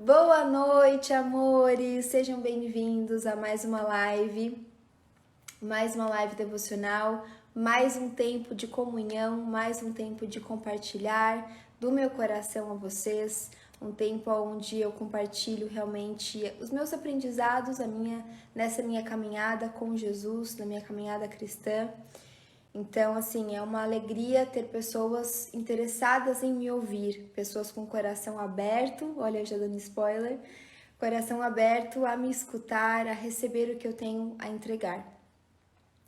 Boa noite, amores! Sejam bem-vindos a mais uma live devocional, mais um tempo de comunhão, mais um tempo de compartilhar do meu coração a vocês, um tempo onde eu compartilho realmente os meus aprendizados, nessa minha caminhada com Jesus, na minha caminhada cristã. Então, assim, é uma alegria ter pessoas interessadas em me ouvir, pessoas com coração aberto, olha, já dando spoiler, coração aberto a me escutar, a receber o que eu tenho a entregar.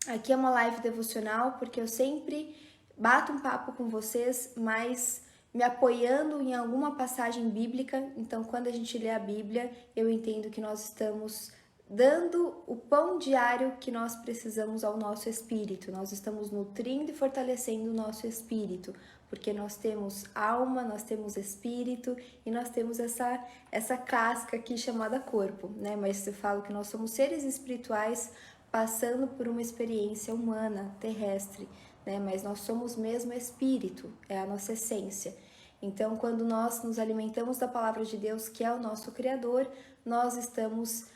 Aqui é uma live devocional porque eu sempre bato um papo com vocês, mas me apoiando em alguma passagem bíblica. Então, quando a gente lê a Bíblia, eu entendo que nós estamos dando o pão diário que nós precisamos ao nosso espírito. Nós estamos nutrindo e fortalecendo o nosso espírito, porque nós temos alma, nós temos espírito e nós temos essa casca aqui chamada corpo, né? Mas eu falo que nós somos seres espirituais passando por uma experiência humana, terrestre, né? Mas nós somos mesmo espírito, é a nossa essência. Então, quando nós nos alimentamos da palavra de Deus, que é o nosso Criador, nós estamos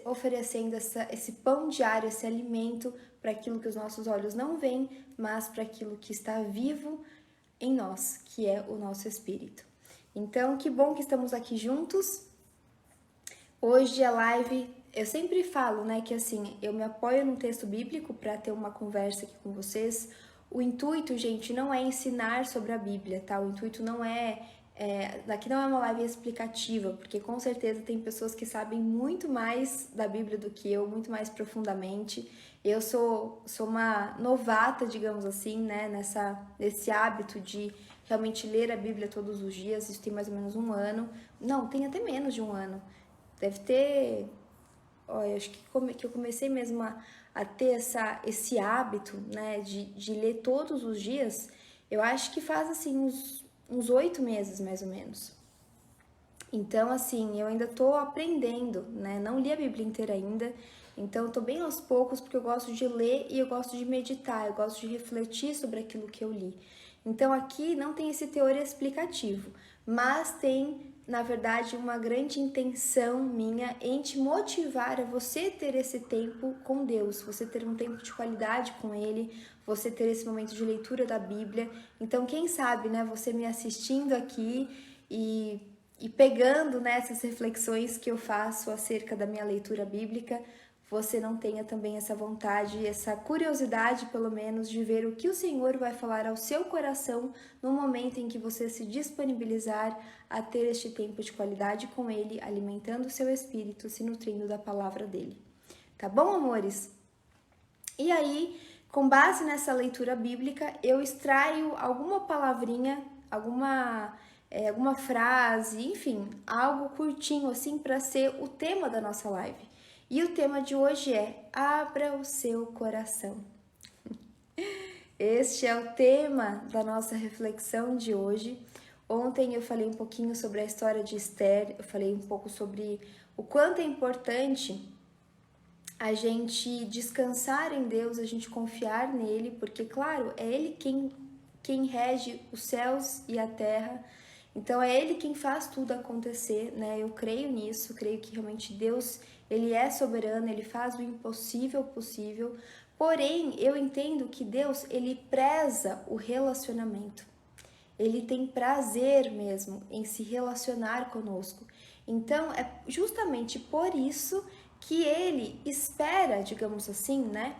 oferecendo esse pão diário, esse alimento para aquilo que os nossos olhos não veem, mas para aquilo que está vivo em nós, que é o nosso espírito. Então, que bom que estamos aqui juntos. Hoje a live, eu sempre falo, né, que assim, eu me apoio num texto bíblico para ter uma conversa aqui com vocês. O intuito, gente, não é ensinar sobre a Bíblia, tá? O intuito não aqui não é uma live explicativa, porque com certeza tem pessoas que sabem muito mais da Bíblia do que eu, muito mais profundamente. Eu sou uma novata, digamos assim, né, nesse hábito de realmente ler a Bíblia todos os dias. Isso tem mais ou menos um ano. Não, tem até menos de um ano. Deve ter, olha, acho que eu comecei mesmo a ter esse hábito, né, de ler todos os dias, eu acho que faz, assim, uns 8 meses, mais ou menos. Então, assim, eu ainda tô aprendendo, né, não li a Bíblia inteira ainda, então eu tô bem aos poucos, porque eu gosto de ler e eu gosto de meditar, eu gosto de refletir sobre aquilo que eu li. Então, aqui não tem esse teor explicativo, mas tem, na verdade, uma grande intenção minha em te motivar a você ter esse tempo com Deus, você ter um tempo de qualidade com Ele, você ter esse momento de leitura da Bíblia. Então, quem sabe, né, você me assistindo aqui e pegando nessas reflexões que eu faço acerca da minha leitura bíblica, você não tenha também essa vontade, essa curiosidade, pelo menos, de ver o que o Senhor vai falar ao seu coração no momento em que você se disponibilizar a ter este tempo de qualidade com Ele, alimentando o seu espírito, se nutrindo da palavra dEle. Tá bom, amores? E aí, com base nessa leitura bíblica, eu extraio alguma palavrinha, alguma frase, enfim, algo curtinho assim para ser o tema da nossa live. E o tema de hoje é Abra o seu coração. Este é o tema da nossa reflexão de hoje. Ontem eu falei um pouquinho sobre a história de Esther, eu falei um pouco sobre o quanto é importante a gente descansar em Deus, a gente confiar nele, porque, claro, é ele quem rege os céus e a terra. Então é ele quem faz tudo acontecer, né? Eu creio nisso, creio que realmente Deus, ele é soberano, ele faz o impossível possível. Porém, eu entendo que Deus, ele preza o relacionamento. Ele tem prazer mesmo em se relacionar conosco. Então, é justamente por isso que ele espera, digamos assim, né,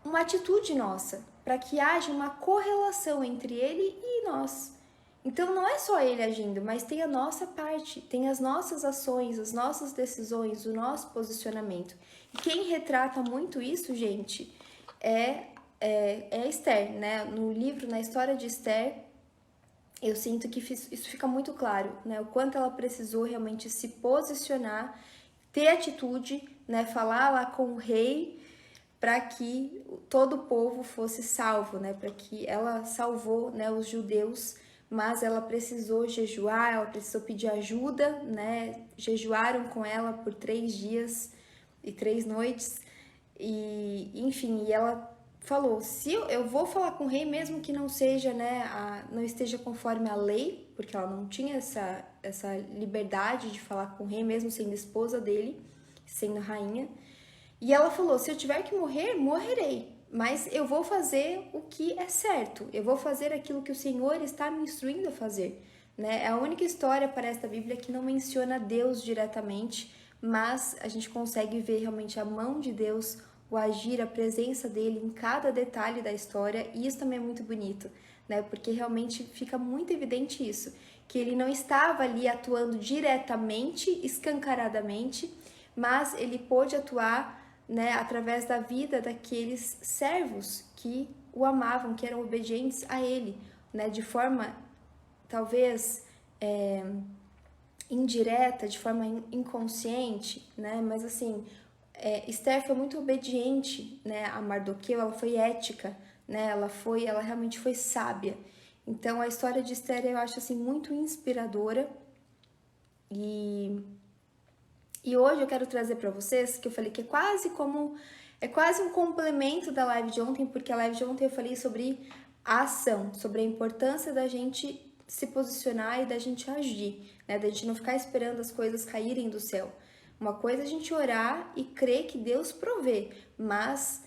uma atitude nossa, para que haja uma correlação entre ele e nós. Então não é só ele agindo, mas tem a nossa parte, tem as nossas ações, as nossas decisões, o nosso posicionamento. E quem retrata muito isso, gente, é Esther, né? No livro, na história de Esther, eu sinto que isso fica muito claro, né? O quanto ela precisou realmente se posicionar, ter atitude, né? Falar lá com o rei para que todo o povo fosse salvo, né? Para que ela salvou, né, os judeus, mas ela precisou jejuar, ela precisou pedir ajuda, né? Jejuaram com ela por 3 dias e 3 noites e, enfim, e ela falou: se eu vou falar com o rei, mesmo que não seja, né, não esteja conforme a lei, porque ela não tinha essa liberdade de falar com o rei, mesmo sendo esposa dele, sendo rainha. E ela falou: se eu tiver que morrer, morrerei, mas eu vou fazer o que é certo, eu vou fazer aquilo que o Senhor está me instruindo a fazer. Né? É a única história, parece, da Bíblia que não menciona Deus diretamente, mas a gente consegue ver realmente a mão de Deus, o agir, a presença dele em cada detalhe da história, e isso também é muito bonito, né? Porque realmente fica muito evidente isso, que ele não estava ali atuando diretamente, escancaradamente, mas ele pôde atuar, né, através da vida daqueles servos que o amavam, que eram obedientes a ele, né, de forma talvez indireta, de forma inconsciente, né? Mas assim, Esther foi muito obediente, né, a Mardoqueu, ela foi ética, né? Ela realmente foi sábia. Então a história de Esther eu acho assim muito inspiradora e hoje eu quero trazer para vocês que eu falei que é quase um complemento da live de ontem, porque a live de ontem eu falei sobre a ação, sobre a importância da gente se posicionar e da gente agir, né? Da gente não ficar esperando as coisas caírem do céu. Uma coisa é a gente orar e crer que Deus provê, mas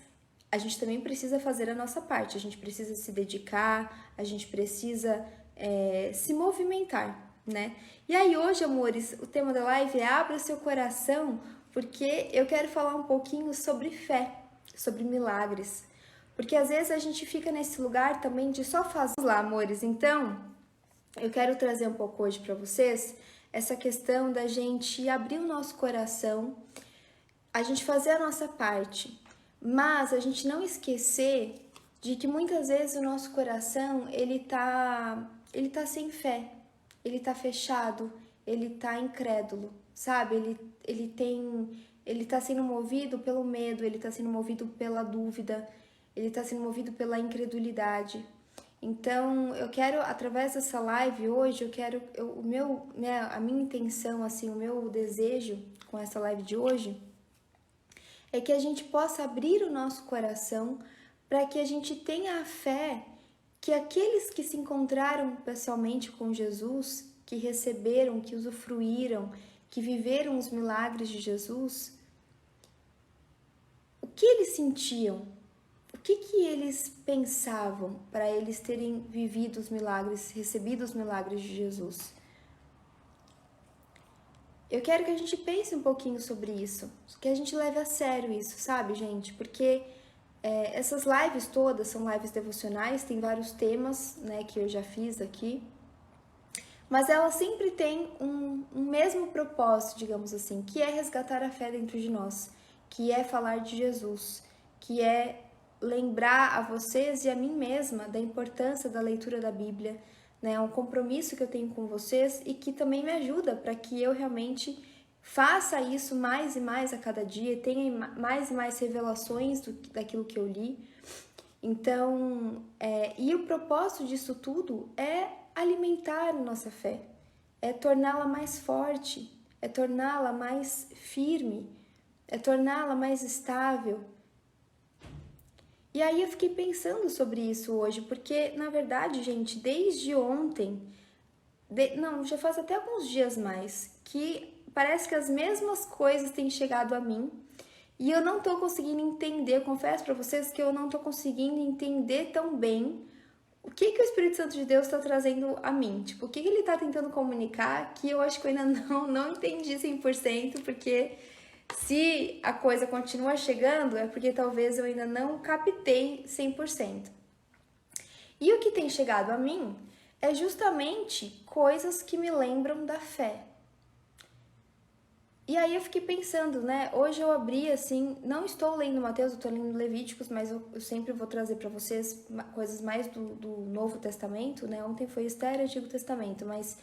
a gente também precisa fazer a nossa parte, a gente precisa se dedicar, a gente precisa se movimentar, né? E aí hoje, amores, o tema da live é Abra seu coração, porque eu quero falar um pouquinho sobre fé, sobre milagres. Porque às vezes a gente fica nesse lugar também de só fazer. Vamos lá, amores, então eu quero trazer um pouco hoje para vocês essa questão da gente abrir o nosso coração, a gente fazer a nossa parte, mas a gente não esquecer de que muitas vezes o nosso coração ele tá sem fé, ele tá fechado, ele tá incrédulo, sabe? Ele tá sendo movido pelo medo, ele tá sendo movido pela dúvida, ele tá sendo movido pela incredulidade. Então, eu quero, através dessa live hoje, a minha intenção, assim, o meu desejo com essa live de hoje é que a gente possa abrir o nosso coração para que a gente tenha a fé que aqueles que se encontraram pessoalmente com Jesus, que receberam, que usufruíram, que viveram os milagres de Jesus, o que eles sentiam? O que eles pensavam para eles terem vivido os milagres, recebido os milagres de Jesus? Eu quero que a gente pense um pouquinho sobre isso, que a gente leve a sério isso, sabe, gente? Porque essas lives todas são lives devocionais, tem vários temas, né, que eu já fiz aqui, mas elas sempre têm um mesmo propósito, digamos assim, que é resgatar a fé dentro de nós, que é falar de Jesus, que é lembrar a vocês e a mim mesma da importância da leitura da Bíblia, né? É um compromisso que eu tenho com vocês e que também me ajuda para que eu realmente faça isso mais e mais a cada dia, tenha mais e mais revelações daquilo que eu li. Então, e o propósito disso tudo é alimentar a nossa fé, é torná-la mais forte, é torná-la mais firme, é torná-la mais estável. E aí eu fiquei pensando sobre isso hoje, porque na verdade, gente, desde ontem, já faz até alguns dias mais, que parece que as mesmas coisas têm chegado a mim e eu não tô conseguindo entender, eu confesso para vocês que eu não tô conseguindo entender tão bem o que o Espírito Santo de Deus está trazendo a mim. Tipo, o que ele tá tentando comunicar que eu acho que eu ainda não entendi 100%, porque se a coisa continua chegando, é porque talvez eu ainda não captei 100%. E o que tem chegado a mim é justamente coisas que me lembram da fé. E aí eu fiquei pensando, né? Hoje eu abri assim, não estou lendo Mateus, eu estou lendo Levíticos, mas eu sempre vou trazer para vocês coisas mais do Novo Testamento, né? Ontem foi Esther, Antigo Testamento, mas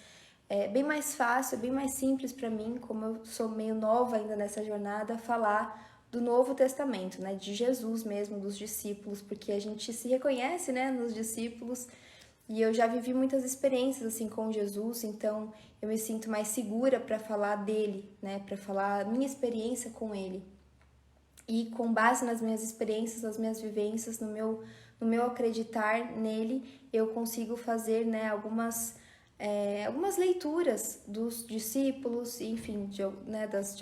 é bem mais fácil, bem mais simples para mim, como eu sou meio nova ainda nessa jornada, falar do Novo Testamento, né? De Jesus mesmo, dos discípulos, porque a gente se reconhece, né? Nos discípulos. E eu já vivi muitas experiências assim com Jesus, então eu me sinto mais segura para falar dele, né? Para falar a minha experiência com ele. E com base nas minhas experiências, nas minhas vivências, no meu acreditar nele, eu consigo fazer, né, algumas algumas leituras dos discípulos, enfim, de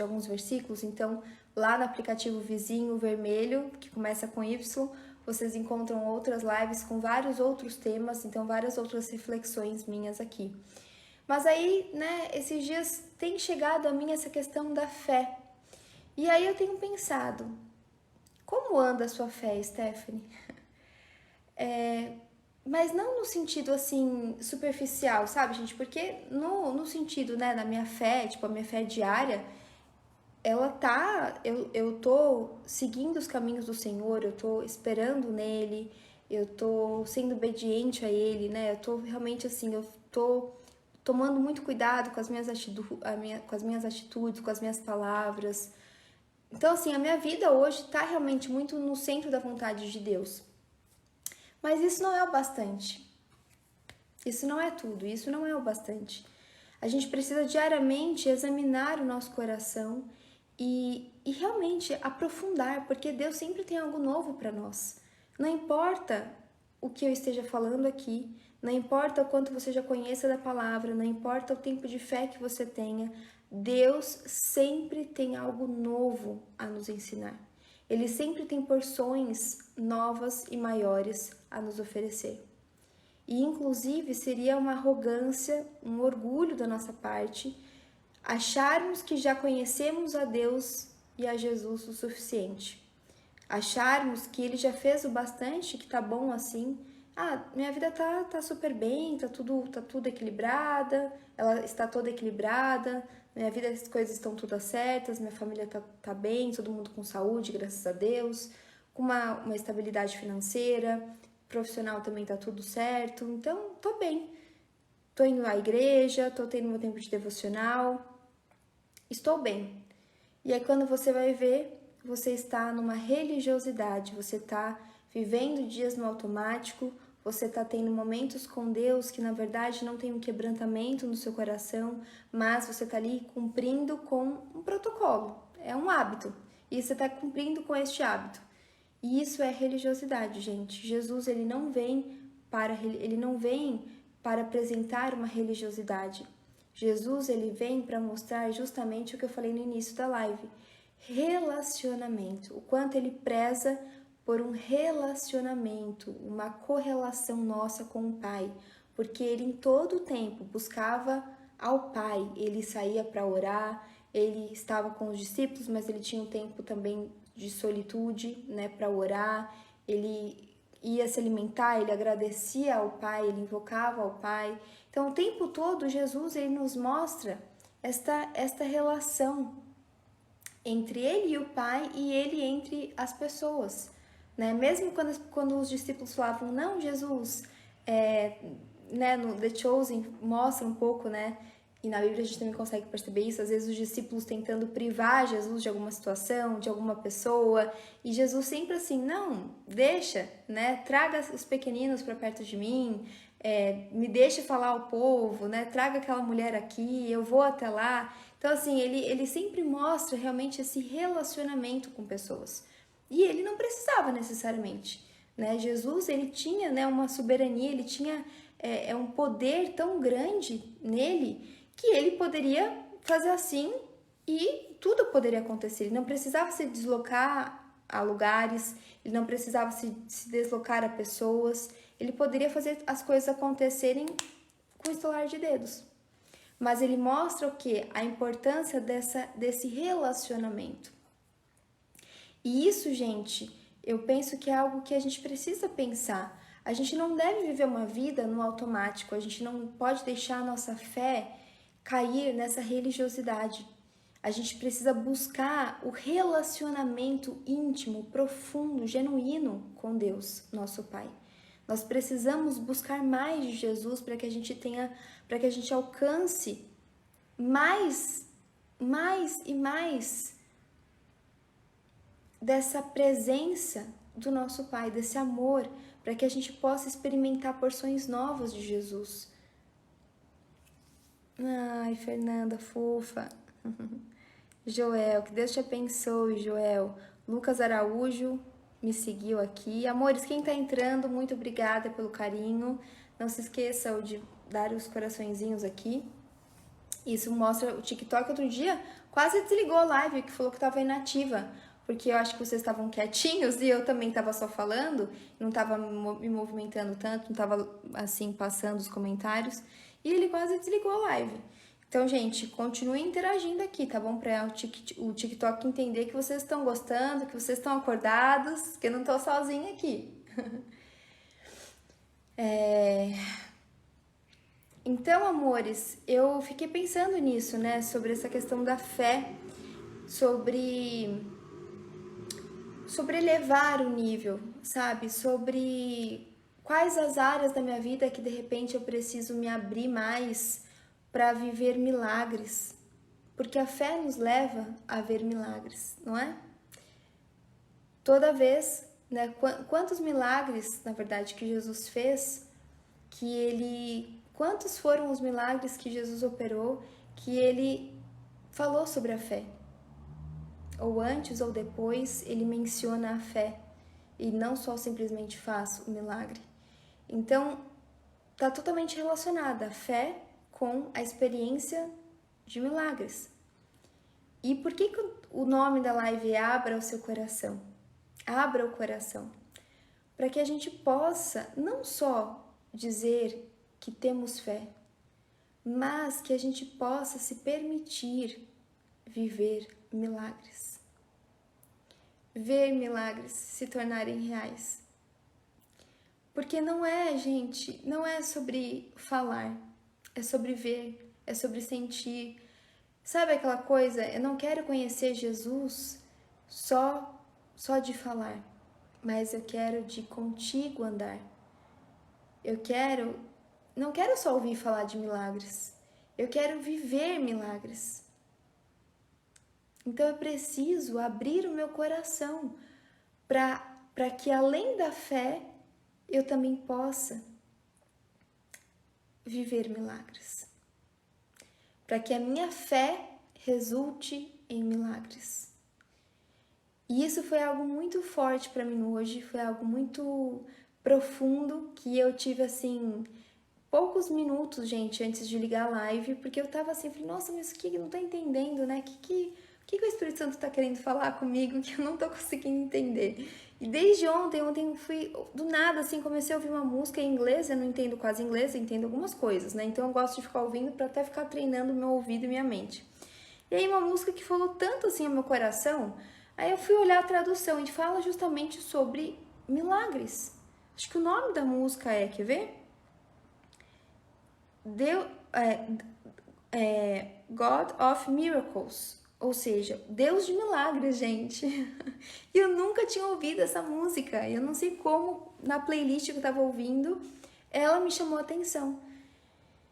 alguns versículos. Então, lá no aplicativo vizinho vermelho, que começa com Y, vocês encontram outras lives com vários outros temas, então várias outras reflexões minhas aqui. Mas aí, né, esses dias tem chegado a mim essa questão da fé. E aí eu tenho pensado, como anda a sua fé, Stephanie? Mas não no sentido, assim, superficial, sabe, gente? Porque no sentido, né, da minha fé, tipo, a minha fé diária, eu tô seguindo os caminhos do Senhor, eu tô esperando nele, eu tô sendo obediente a ele, né? Eu tô realmente, assim, eu tô tomando muito cuidado com as minhas atitudes, com as minhas palavras. Então, assim, a minha vida hoje tá realmente muito no centro da vontade de Deus. Mas isso não é o bastante. Isso não é tudo, isso não é o bastante. A gente precisa diariamente examinar o nosso coração e realmente aprofundar, porque Deus sempre tem algo novo para nós. Não importa o que eu esteja falando aqui, não importa o quanto você já conheça da palavra, não importa o tempo de fé que você tenha, Deus sempre tem algo novo a nos ensinar. Ele sempre tem porções novas e maiores a nos oferecer. E, inclusive, seria uma arrogância, um orgulho da nossa parte, acharmos que já conhecemos a Deus e a Jesus o suficiente. Acharmos que Ele já fez o bastante, que tá bom assim. Ah, minha vida tá super bem, tá tudo equilibrada, ela está toda equilibrada, minha vida, as coisas estão todas certas, minha família tá bem, todo mundo com saúde, graças a Deus, com uma estabilidade financeira, profissional também tá tudo certo, então tô bem. Tô indo à igreja, tô tendo meu tempo de devocional, estou bem. E aí quando você vai ver, você está numa religiosidade, você está vivendo dias no automático, você está tendo momentos com Deus que na verdade não tem um quebrantamento no seu coração, mas você está ali cumprindo com um protocolo, é um hábito, e você está cumprindo com este hábito. E isso é religiosidade, gente. Jesus ele não vem para apresentar uma religiosidade. Jesus ele vem para mostrar justamente o que eu falei no início da live, relacionamento, o quanto ele preza por um relacionamento, uma correlação nossa com o Pai, porque ele em todo o tempo buscava ao Pai, ele saía para orar, ele estava com os discípulos, mas ele tinha um tempo também de solitude, né, para orar, ele ia se alimentar, ele agradecia ao Pai, ele invocava ao Pai. Então, o tempo todo, Jesus ele nos mostra esta relação entre ele e o Pai e ele entre as pessoas, né? Mesmo quando os discípulos falavam, não, Jesus, né, no The Chosen mostra um pouco, né? E na Bíblia a gente também consegue perceber isso, às vezes os discípulos tentando privar Jesus de alguma situação, de alguma pessoa, e Jesus sempre assim, não, deixa, né? Traga os pequeninos para perto de mim, me deixe falar ao povo, né? Traga aquela mulher aqui, eu vou até lá. Então, assim, ele sempre mostra realmente esse relacionamento com pessoas. E ele não precisava necessariamente, né? Jesus, ele tinha, né, uma soberania, ele tinha um poder tão grande nele que ele poderia fazer assim e tudo poderia acontecer. Ele não precisava se deslocar a lugares, ele não precisava se deslocar a pessoas, ele poderia fazer as coisas acontecerem com o estalar de dedos. Mas ele mostra o quê? A importância desse relacionamento. E isso, gente, eu penso que é algo que a gente precisa pensar. A gente não deve viver uma vida no automático, a gente não pode deixar a nossa fé cair nessa religiosidade. A gente precisa buscar o relacionamento íntimo, profundo, genuíno com Deus, nosso Pai. Nós precisamos buscar mais de Jesus para que a gente alcance mais e mais dessa presença do nosso Pai, desse amor, para que a gente possa experimentar porções novas de Jesus. Ai, Fernanda, fofa. Joel, que Deus te abençoe, Joel. Lucas Araújo me seguiu aqui. Amores, quem tá entrando, muito obrigada pelo carinho. Não se esqueçam dar os coraçõezinhos aqui. Isso mostra o TikTok. Outro dia quase desligou a live, que falou que estava inativa, porque eu acho que vocês estavam quietinhos e eu também estava só falando, não estava me movimentando tanto, não estava assim passando os comentários, e ele quase desligou a live. Então, gente, continuem interagindo aqui, tá bom? Para o TikTok entender que vocês estão gostando, que vocês estão acordados, que eu não tô sozinha aqui. Então, amores, eu fiquei pensando nisso, né? Sobre essa questão da fé, sobre elevar o nível, sabe? Sobre quais as áreas da minha vida que de repente eu preciso me abrir mais para viver milagres. Porque a fé nos leva a ver milagres, não é? Toda vez, né? Quantos milagres, na verdade, que Jesus fez, quantos foram os milagres que Jesus operou, que ele falou sobre a fé? Ou antes ou depois, ele menciona a fé e não só simplesmente faz o milagre. Então, está totalmente relacionada a fé com a experiência de milagres. E por que o nome da live é Abra o Seu Coração? Abra o coração. Para que a gente possa não só dizer que temos fé, mas que a gente possa se permitir viver milagres. Ver milagres se tornarem reais. Porque não é, gente, não é sobre falar, é sobre ver, é sobre sentir. Sabe aquela coisa, eu não quero conhecer Jesus só de falar, mas eu quero de contigo andar. Não quero só ouvir falar de milagres, eu quero viver milagres. Então eu preciso abrir o meu coração para que além da fé eu também possa viver milagres. Para que a minha fé resulte em milagres. E isso foi algo muito forte para mim hoje, foi algo muito profundo que eu tive assim poucos minutos, gente, antes de ligar a live, porque eu tava assim, falei, nossa, mas o que não tá entendendo, né? O que o Espírito Santo tá querendo falar comigo que eu não tô conseguindo entender? E desde ontem eu fui, do nada, assim, comecei a ouvir uma música em inglês, eu não entendo quase inglês, eu entendo algumas coisas, né? Então eu gosto de ficar ouvindo para até ficar treinando meu ouvido e minha mente. E aí uma música que falou tanto assim ao meu coração, aí eu fui olhar a tradução e fala justamente sobre milagres. Acho que o nome da música quer ver? God of Miracles, ou seja, Deus de milagres, gente. E eu nunca tinha ouvido essa música, eu não sei como, na playlist que eu tava ouvindo, ela me chamou a atenção.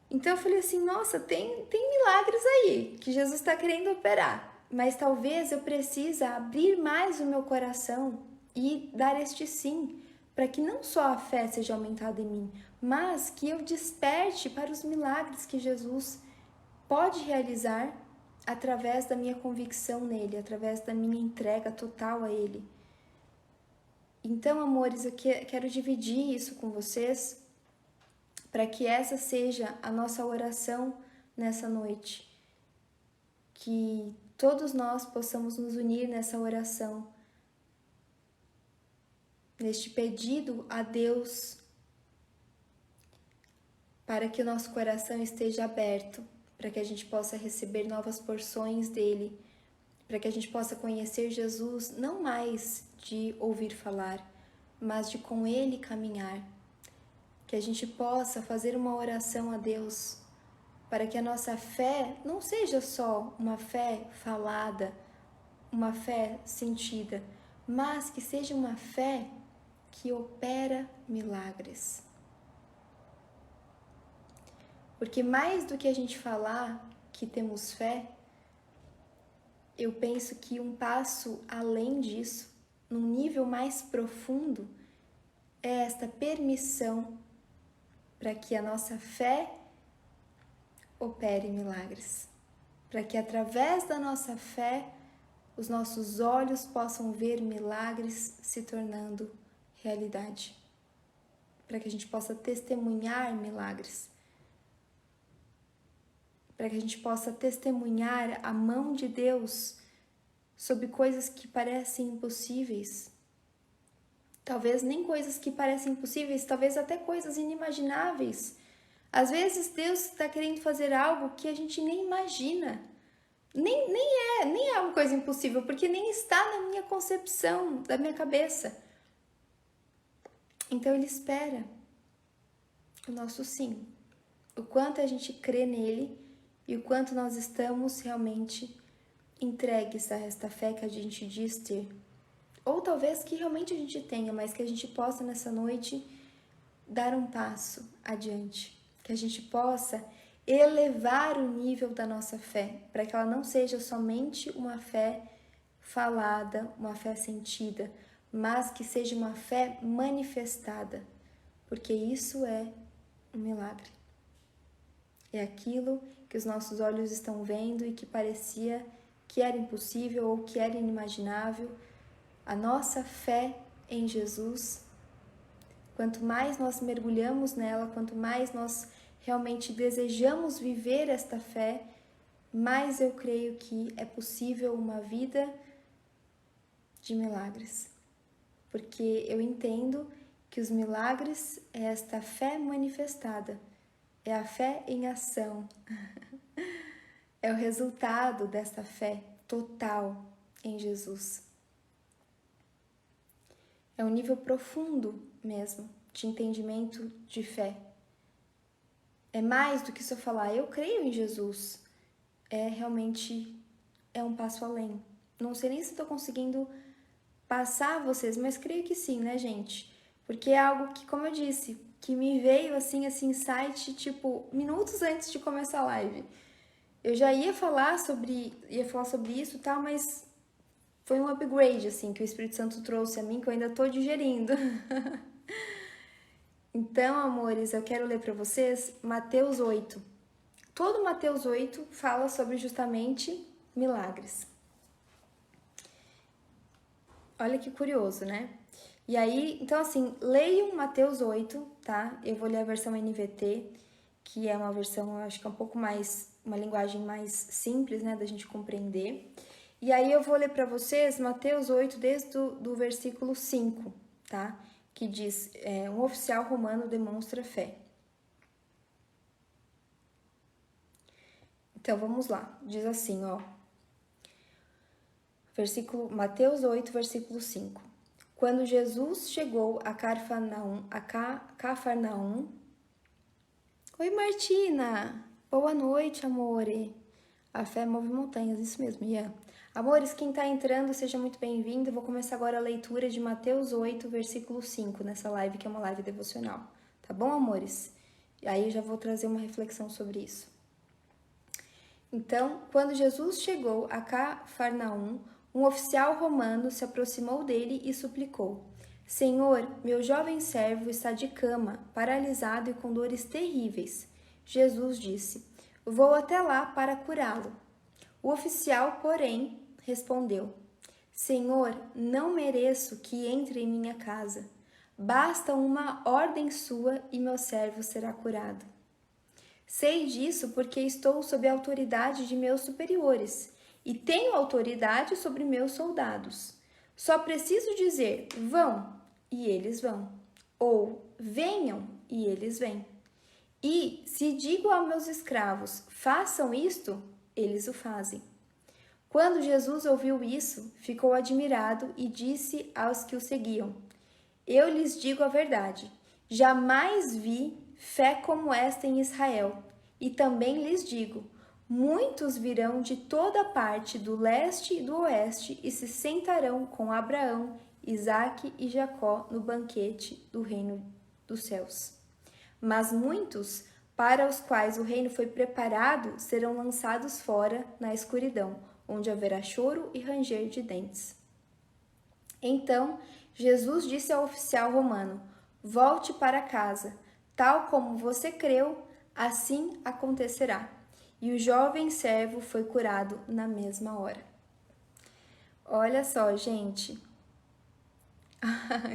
Então eu falei assim, nossa, tem milagres aí, que Jesus está querendo operar, mas talvez eu precise abrir mais o meu coração e dar este sim, para que não só a fé seja aumentada em mim, mas que eu desperte para os milagres que Jesus pode realizar através da minha convicção nele, através da minha entrega total a ele. Então, amores, eu quero dividir isso com vocês para que essa seja a nossa oração nessa noite. Que todos nós possamos nos unir nessa oração, neste pedido a Deus, para que o nosso coração esteja aberto, para que a gente possa receber novas porções dele, para que a gente possa conhecer Jesus não mais de ouvir falar, mas de com ele caminhar. Que a gente possa fazer uma oração a Deus, para que a nossa fé não seja só uma fé falada, uma fé sentida, mas que seja uma fé que opera milagres. Porque mais do que a gente falar que temos fé, eu penso que um passo além disso, num nível mais profundo, é esta permissão para que a nossa fé opere milagres. Para que através da nossa fé, os nossos olhos possam ver milagres se tornando realidade. Para que a gente possa testemunhar milagres. para que a gente possa testemunhar a mão de Deus sobre coisas que parecem impossíveis. Talvez nem coisas que parecem impossíveis, talvez até coisas inimagináveis. Às vezes Deus está querendo fazer algo que a gente nem imagina. Nem é uma coisa impossível, porque nem está na minha concepção, da minha cabeça. Então Ele espera o nosso sim. O quanto a gente crê nele e o quanto nós estamos realmente entregues a esta fé que a gente diz ter. Ou talvez que realmente a gente tenha, mas que a gente possa nessa noite dar um passo adiante. Que a gente possa elevar o nível da nossa fé, para que ela não seja somente uma fé falada, uma fé sentida, mas que seja uma fé manifestada, porque isso é um milagre. É aquilo que os nossos olhos estão vendo e que parecia que era impossível ou que era inimaginável. A nossa fé em Jesus, quanto mais nós mergulhamos nela, quanto mais nós realmente desejamos viver esta fé, mais eu creio que é possível uma vida de milagres. Porque eu entendo que os milagres é esta fé manifestada, é a fé em ação, é o resultado desta fé total em Jesus. É um nível profundo mesmo de entendimento de fé. É mais do que só falar, eu creio em Jesus. Realmente um passo além. Não sei nem se estou conseguindo passar a vocês, mas creio que sim, né, gente? Porque é algo que, como eu disse, que me veio assim, esse insight, tipo, minutos antes de começar a live. Eu já ia falar sobre isso e tal, mas foi um upgrade, assim, que o Espírito Santo trouxe a mim, que eu ainda tô digerindo. Então, amores, eu quero ler para vocês Mateus 8. Todo Mateus 8 fala sobre justamente milagres. Olha que curioso, né? E aí, então assim, leiam Mateus 8, tá? Eu vou ler a versão NVT, que é uma versão, eu acho que é um pouco mais, uma linguagem mais simples, né, da gente compreender. E aí eu vou ler para vocês Mateus 8, desde do versículo 5, tá? Que diz, um oficial romano demonstra fé. Então, vamos lá. Diz assim, ó. Mateus 8, versículo 5. Quando Jesus chegou a Cafarnaum... Oi, Martina! Boa noite, amore! A fé move montanhas, isso mesmo, Ian. Amores, quem tá entrando, seja muito bem-vindo. Eu vou começar agora a leitura de Mateus 8, versículo 5, nessa live, que é uma live devocional. Tá bom, amores? E aí eu já vou trazer uma reflexão sobre isso. Então, quando Jesus chegou a Cafarnaum, um oficial romano se aproximou dele e suplicou: Senhor, meu jovem servo está de cama, paralisado e com dores terríveis. Jesus disse: Vou até lá para curá-lo. O oficial, porém, respondeu: Senhor, não mereço que entre em minha casa. Basta uma ordem sua e meu servo será curado. Sei disso porque estou sob a autoridade de meus superiores e tenho autoridade sobre meus soldados. Só preciso dizer: vão, e eles vão, ou venham, e eles vêm. E se digo aos meus escravos: façam isto, eles o fazem. Quando Jesus ouviu isso, ficou admirado e disse aos que o seguiam: Eu lhes digo a verdade, jamais vi fé como esta em Israel. E também lhes digo, muitos virão de toda parte do leste e do oeste e se sentarão com Abraão, Isaque e Jacó no banquete do reino dos céus. Mas muitos, para os quais o reino foi preparado, serão lançados fora na escuridão, onde haverá choro e ranger de dentes. Então, Jesus disse ao oficial romano: Volte para casa, tal como você creu, assim acontecerá. E o jovem servo foi curado na mesma hora. Olha só, gente.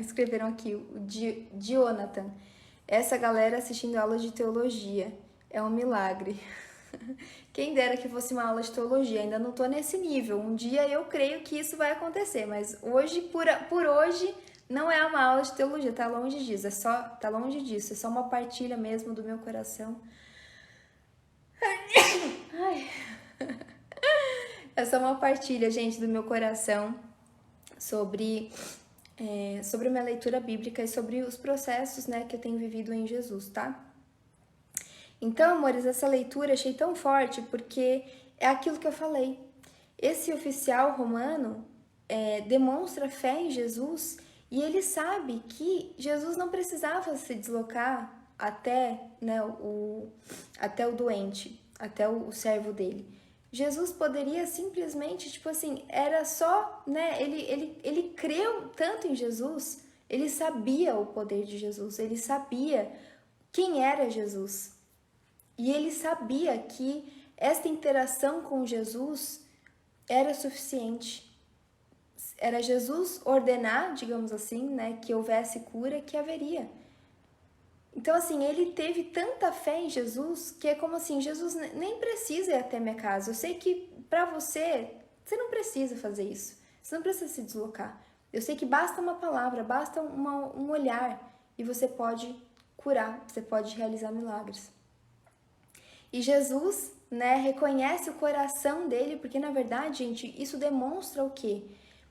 Escreveram aqui o Jonathan. Essa galera assistindo aula de teologia é um milagre. Quem dera que fosse uma aula de teologia, ainda não tô nesse nível. Um dia eu creio que isso vai acontecer, mas hoje, por hoje, não é uma aula de teologia, tá longe disso, tá longe disso, é só uma partilha mesmo do meu coração. Ai. É só uma partilha, gente, do meu coração sobre a minha leitura bíblica e sobre os processos, né, que eu tenho vivido em Jesus, tá? Então, amores, essa leitura eu achei tão forte porque é aquilo que eu falei. Esse oficial romano demonstra fé em Jesus e ele sabe que Jesus não precisava se deslocar até, né, até o doente, até o servo dele. Jesus poderia simplesmente, tipo assim, era só, né, ele creu tanto em Jesus, ele sabia o poder de Jesus, ele sabia quem era Jesus. E ele sabia que esta interação com Jesus era suficiente. Era Jesus ordenar, digamos assim, né, que houvesse cura, que haveria. Então, assim, ele teve tanta fé em Jesus que é como assim, Jesus nem precisa ir até minha casa. Eu sei que para você não precisa fazer isso. Você não precisa se deslocar. Eu sei que basta uma palavra, basta um olhar e você pode curar, você pode realizar milagres. E Jesus, né, reconhece o coração dele, porque na verdade, gente, isso demonstra o quê?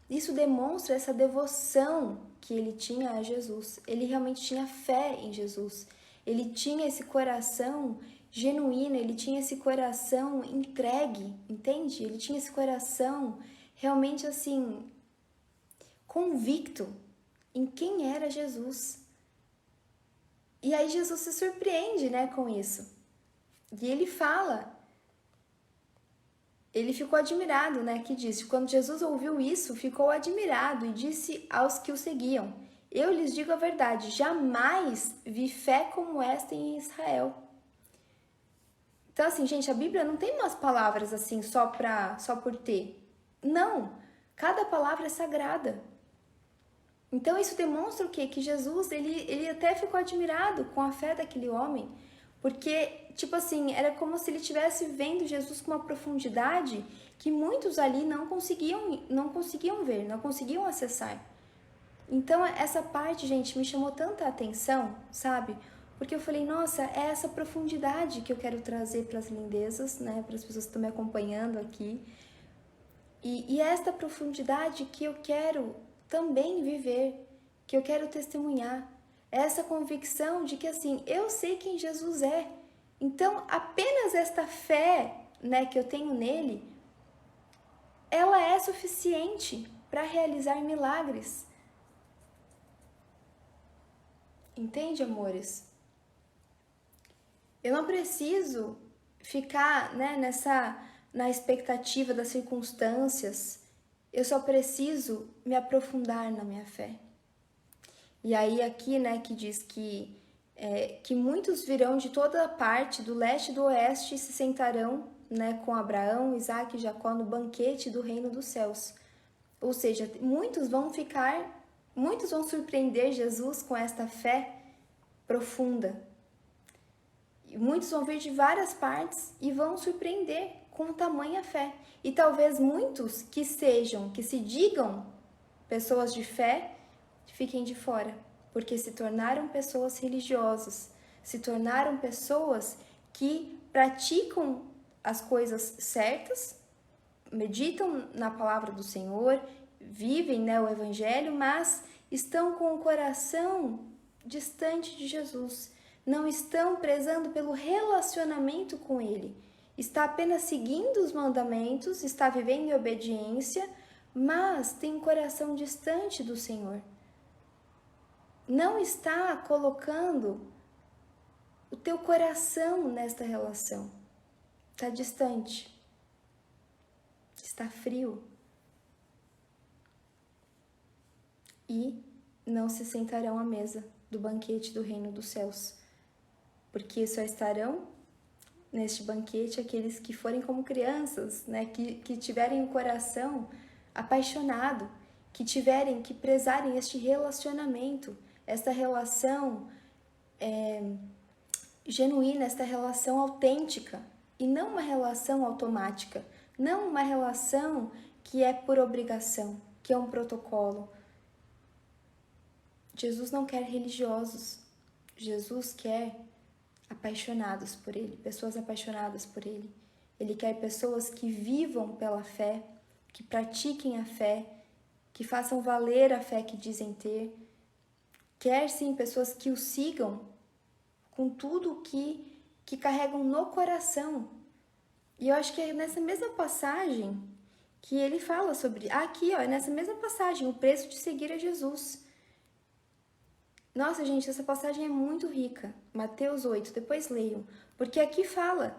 Isso demonstra essa devoção que ele tinha a Jesus. Ele realmente tinha fé em Jesus. Ele tinha esse coração genuíno, ele tinha esse coração entregue, entende? Ele tinha esse coração realmente assim, convicto em quem era Jesus. E aí Jesus se surpreende, né, com isso. E ele fala, ele ficou admirado, né, que disse, quando Jesus ouviu isso, ficou admirado e disse aos que o seguiam, eu lhes digo a verdade, jamais vi fé como esta em Israel. Então assim, gente, a Bíblia não tem umas palavras assim só por ter. Não, cada palavra é sagrada. Então isso demonstra o quê? Que Jesus, ele até ficou admirado com a fé daquele homem, porque, tipo assim, era como se ele estivesse vendo Jesus com uma profundidade que muitos ali não conseguiam ver, não conseguiam acessar. Então, essa parte, gente, me chamou tanta atenção, sabe? Porque eu falei, nossa, é essa profundidade que eu quero trazer para as lindezas, né? Para as pessoas que estão me acompanhando aqui. E é esta profundidade que eu quero também viver, que eu quero testemunhar. Essa convicção de que, assim, eu sei quem Jesus é. Então, apenas esta fé, né, que eu tenho nele, ela é suficiente para realizar milagres. Entende, amores? Eu não preciso ficar, né, na expectativa das circunstâncias. Eu só preciso me aprofundar na minha fé. E aí aqui, né, que diz que muitos virão de toda a parte, do leste e do oeste, e se sentarão, né, com Abraão, Isaac e Jacó no banquete do reino dos céus. Ou seja, muitos vão surpreender Jesus com esta fé profunda. E muitos vão vir de várias partes e vão surpreender com tamanha fé. E talvez muitos que se digam pessoas de fé, fiquem de fora, porque se tornaram pessoas religiosas, se tornaram pessoas que praticam as coisas certas, meditam na palavra do Senhor, vivem, né, o Evangelho, mas estão com o coração distante de Jesus, não estão prezando pelo relacionamento com Ele, está apenas seguindo os mandamentos, está vivendo em obediência, mas tem um coração distante do Senhor. Não está colocando o teu coração nesta relação. Está distante. Está frio. E não se sentarão à mesa do banquete do reino dos céus. Porque só estarão neste banquete aqueles que forem como crianças, né? Que tiverem o coração apaixonado, que prezarem este relacionamento, esta relação genuína, esta relação autêntica, e não uma relação automática, não uma relação que é por obrigação, que é um protocolo. Jesus não quer religiosos, Jesus quer apaixonados por Ele, pessoas apaixonadas por Ele. Ele quer pessoas que vivam pela fé, que pratiquem a fé, que façam valer a fé que dizem ter. Quer sim pessoas que o sigam com tudo que carregam no coração. E eu acho que é nessa mesma passagem que ele fala sobre... Aqui, ó, é nessa mesma passagem, o preço de seguir a Jesus. Nossa, gente, essa passagem é muito rica. Mateus 8, depois leiam. Porque aqui fala,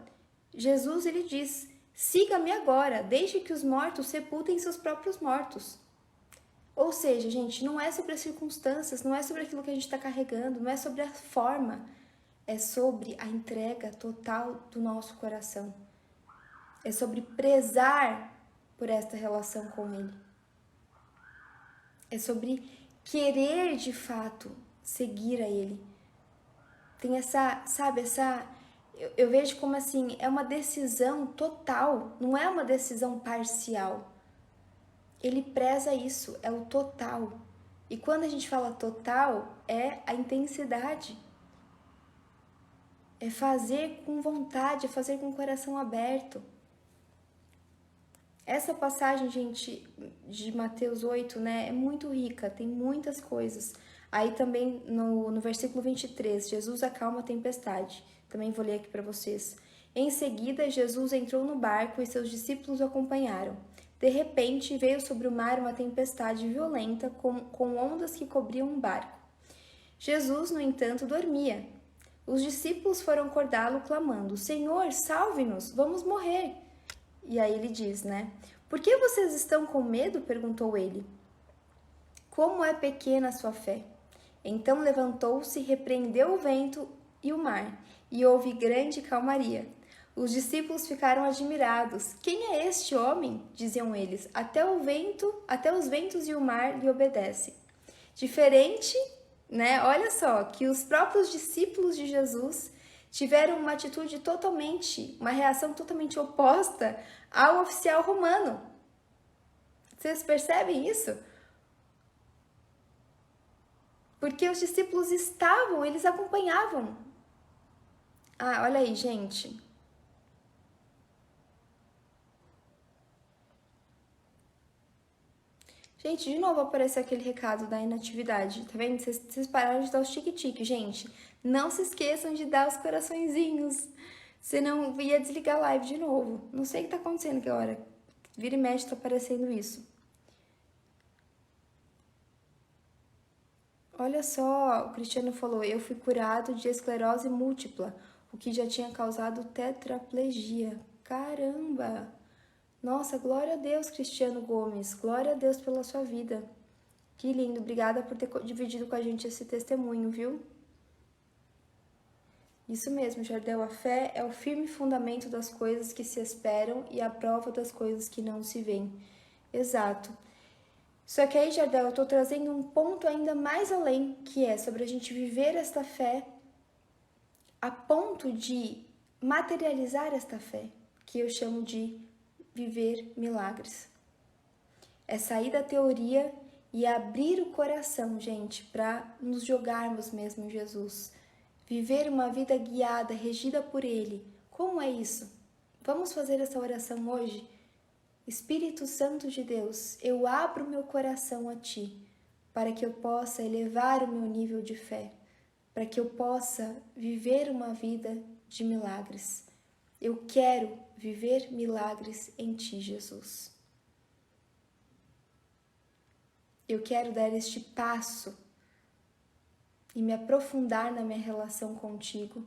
Jesus, ele diz, siga-me agora, deixe que os mortos sepultem seus próprios mortos. Ou seja, gente, não é sobre as circunstâncias, não é sobre aquilo que a gente está carregando, não é sobre a forma, é sobre a entrega total do nosso coração. É sobre prezar por esta relação com Ele. É sobre querer de fato seguir a Ele. Tem eu vejo como assim, é uma decisão total, não é uma decisão parcial. Ele preza isso, é o total. E quando a gente fala total, é a intensidade. É fazer com vontade, é fazer com o coração aberto. Essa passagem, gente, de Mateus 8, né, é muito rica, tem muitas coisas. Aí também no versículo 23, Jesus acalma a tempestade. Também vou ler aqui para vocês. Em seguida, Jesus entrou no barco e seus discípulos o acompanharam. De repente, veio sobre o mar uma tempestade violenta com ondas que cobriam o barco. Jesus, no entanto, dormia. Os discípulos foram acordá-lo clamando, Senhor, salve-nos, vamos morrer. E aí ele diz, né? Por que vocês estão com medo? Perguntou ele. Como é pequena a sua fé? Então levantou-se, repreendeu o vento e o mar, e houve grande calmaria. Os discípulos ficaram admirados. Quem é este homem? Diziam eles. Até os ventos e o mar lhe obedecem. Diferente, né? Olha só, que os próprios discípulos de Jesus tiveram uma reação totalmente oposta ao oficial romano. Vocês percebem isso? Porque os discípulos eles acompanhavam. Ah, olha aí, gente. Gente, de novo apareceu aquele recado da inatividade, tá vendo? Vocês pararam de dar os tique-tique, gente. Não se esqueçam de dar os coraçõezinhos. Senão ia desligar a live de novo. Não sei o que tá acontecendo que hora. Vira e mexe tá aparecendo isso. Olha só, o Cristiano falou, eu fui curado de esclerose múltipla, o que já tinha causado tetraplegia. Caramba! Nossa, glória a Deus, Cristiano Gomes. Glória a Deus pela sua vida. Que lindo. Obrigada por ter dividido com a gente esse testemunho, viu? Isso mesmo, Jardel. A fé é o firme fundamento das coisas que se esperam e a prova das coisas que não se veem. Exato. Só que aí, Jardel, eu tô trazendo um ponto ainda mais além, que é sobre a gente viver esta fé a ponto de materializar esta fé, que eu chamo de viver milagres. É sair da teoria e abrir o coração, gente, para nos jogarmos mesmo em Jesus. Viver uma vida guiada, regida por Ele. Como é isso? Vamos fazer essa oração hoje? Espírito Santo de Deus, eu abro meu coração a Ti, para que eu possa elevar o meu nível de fé, para que eu possa viver uma vida de milagres. Eu quero viver milagres em Ti, Jesus. Eu quero dar este passo e me aprofundar na minha relação contigo,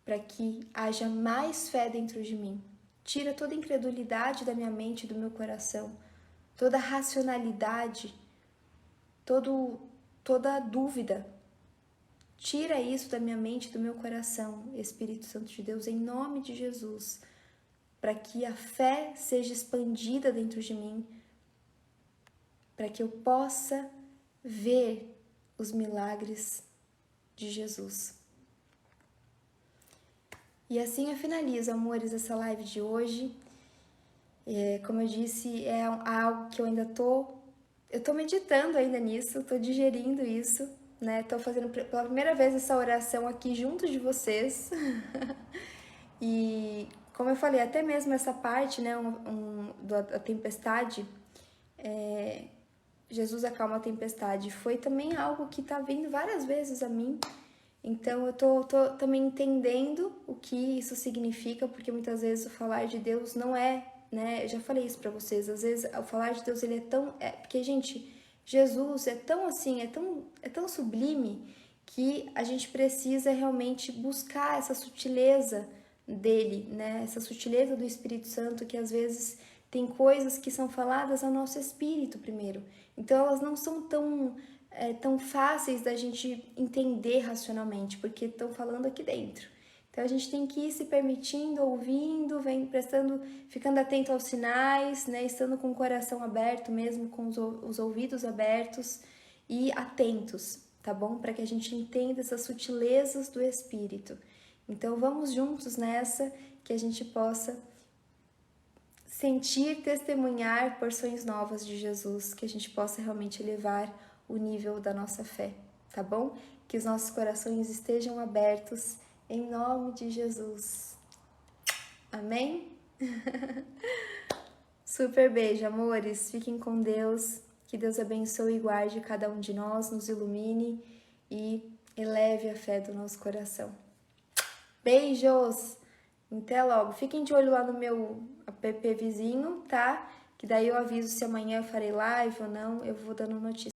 para que haja mais fé dentro de mim. Tira toda a incredulidade da minha mente e do meu coração, toda a racionalidade, toda a dúvida. Tira isso da minha mente e do meu coração, Espírito Santo de Deus, em nome de Jesus, para que a fé seja expandida dentro de mim, para que eu possa ver os milagres de Jesus. E assim eu finalizo, amores, essa live de hoje. Como eu disse, é algo que eu ainda eu tô meditando ainda nisso, tô digerindo isso, né? Tô fazendo pela primeira vez essa oração aqui junto de vocês. E como eu falei, até mesmo essa parte, né, da tempestade, Jesus acalma a tempestade, foi também algo que tá vindo várias vezes a mim. Então eu tô também entendendo o que isso significa, porque muitas vezes o falar de Deus não é, né? Eu já falei isso pra vocês, às vezes o falar de Deus ele é tão, porque gente, Jesus é tão assim, é tão sublime que a gente precisa realmente buscar essa sutileza dele, né? Essa sutileza do Espírito Santo que às vezes tem coisas que são faladas ao nosso espírito primeiro. Então elas não são tão fáceis da gente entender racionalmente, porque estão falando aqui dentro. Então a gente tem que ir se permitindo, ouvindo, prestando, ficando atento aos sinais, né? Estando com o coração aberto mesmo, com os ouvidos abertos e atentos, tá bom? Para que a gente entenda essas sutilezas do Espírito. Então vamos juntos nessa, que a gente possa sentir, testemunhar porções novas de Jesus, que a gente possa realmente elevar o nível da nossa fé, tá bom? Que os nossos corações estejam abertos em nome de Jesus. Amém? Super beijo, amores. Fiquem com Deus. Que Deus abençoe e guarde cada um de nós, nos ilumine e eleve a fé do nosso coração. Beijos! Até logo. Fiquem de olho lá no meu app vizinho, tá? Que daí eu aviso se amanhã eu farei live ou não. Eu vou dando notícia.